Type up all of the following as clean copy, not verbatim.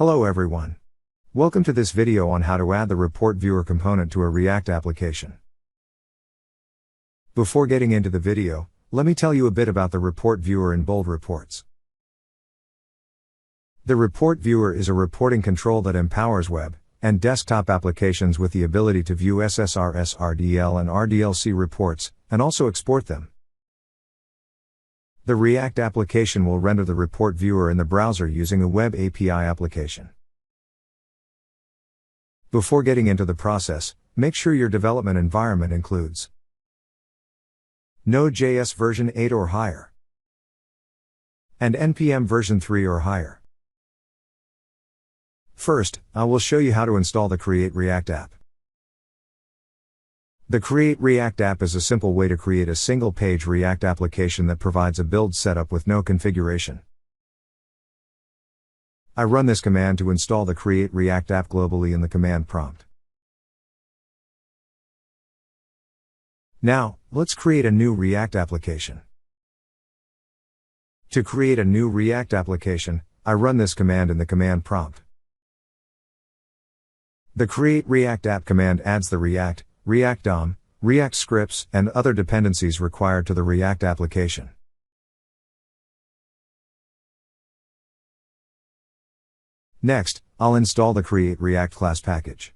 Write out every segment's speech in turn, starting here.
Hello everyone. Welcome to this video on how to add the report viewer component to a React application. Before getting into the video, let me tell you a bit about the report viewer in Bold Reports. The report viewer is a reporting control that empowers web and desktop applications with the ability to view SSRS RDL and RDLC reports, and also export them. The React application will render the report viewer in the browser using a web API application. Before getting into the process, make sure your development environment includes Node.js version 8 or higher, and NPM version 3 or higher. First, I will show you how to install the Create React app. The Create React app is a simple way to create a single-page React application that provides a build setup with no configuration. I run this command to install the Create React app globally in the command prompt. Now, let's create a new React application. To create a new React application, I run this command in the command prompt. The Create React app command adds the React DOM, React scripts, and other dependencies required to the React application. Next, I'll install the Create React class package.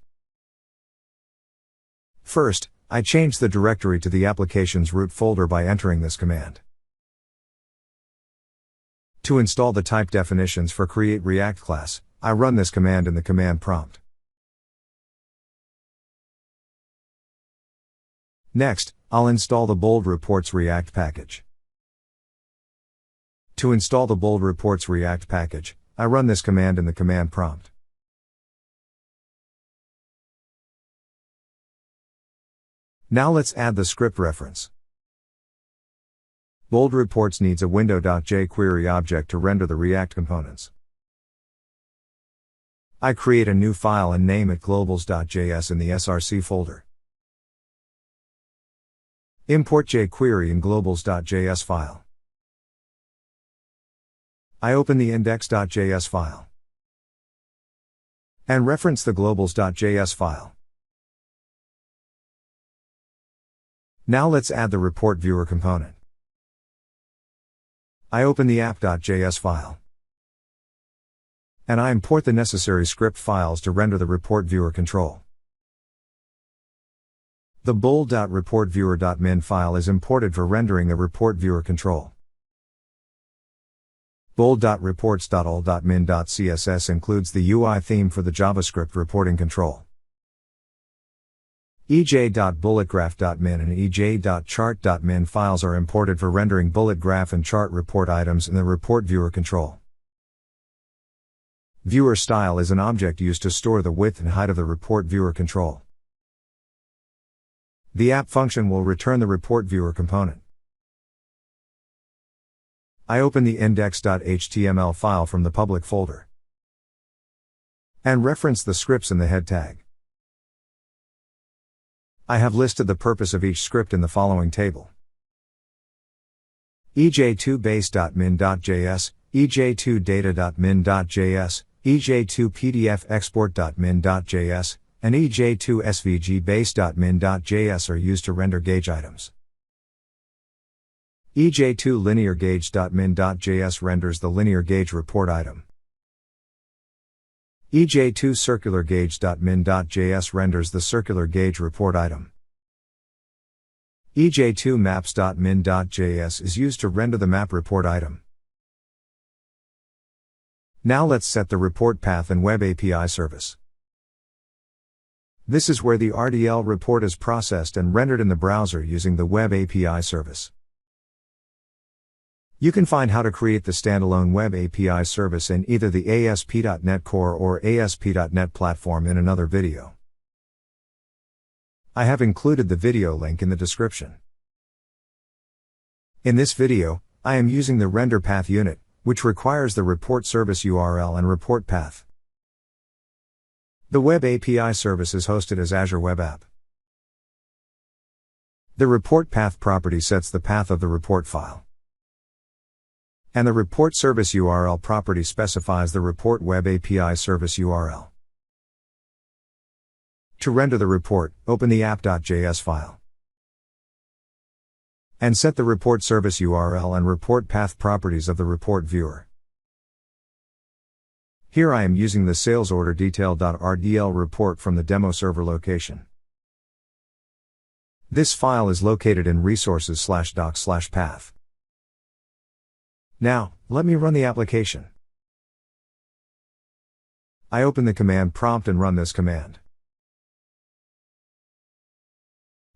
First, I change the directory to the application's root folder by entering this command. To install the type definitions for Create React class, I run this command in the command prompt. Next, I'll install the Bold Reports React package. To install the Bold Reports React package, I run this command in the command prompt. Now let's add the script reference. Bold Reports needs a window.jQuery object to render the React components. I create a new file and name it globals.js in the SRC folder. Import jQuery in globals.js file. I open the index.js file and reference the globals.js file. Now let's add the report viewer component. I open the app.js file and I import the necessary script files to render the report viewer control. The bold.reportviewer.min file is imported for rendering the report viewer control. Bold.reports.all.min.css includes the UI theme for the JavaScript reporting control. ej.bulletgraph.min and ej.chart.min files are imported for rendering bullet graph and chart report items in the report viewer control. Viewer style is an object used to store the width and height of the report viewer control. The app function will return the report viewer component. I open the index.html file from the public folder and reference the scripts in the head tag. I have listed the purpose of each script in the following table: ej2base.min.js, ej2data.min.js, ej2pdfexport.min.js, and ej2svgbase.min.js are used to render gauge items. ej2lineargauge.min.js renders the linear gauge report item. ej2circulargauge.min.js renders the circular gauge report item. ej2maps.min.js is used to render the map report item. Now let's set the report path and Web API service. This is where the RDL report is processed and rendered in the browser using the Web API service. You can find how to create the standalone Web API service in either the ASP.NET Core or ASP.NET Platform in another video. I have included the video link in the description. In this video, I am using the render path unit, which requires the report service URL and report path. The Web API service is hosted as Azure Web App. The report path property sets the path of the report file. And the report service URL property specifies the report web API service URL. To render the report, open the app.js file. And set the report service URL and report path properties of the report viewer. Here I am using the sales order detail.rdl report from the demo server location. This file is located in resources/docs/path. Now, let me run the application. I open the command prompt and run this command.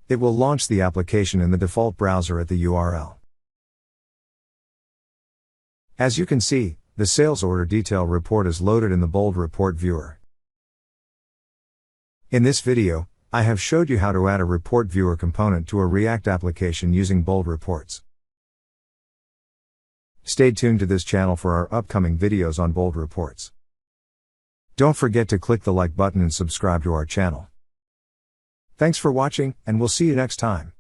It will launch the application in the default browser at the URL. As you can see, the sales order detail report is loaded in the bold report viewer. In this video, I have showed you how to add a report viewer component to a React application using bold reports. Stay tuned to this channel for our upcoming videos on bold reports. Don't forget to click the like button and subscribe to our channel. Thanks for watching, and we'll see you next time.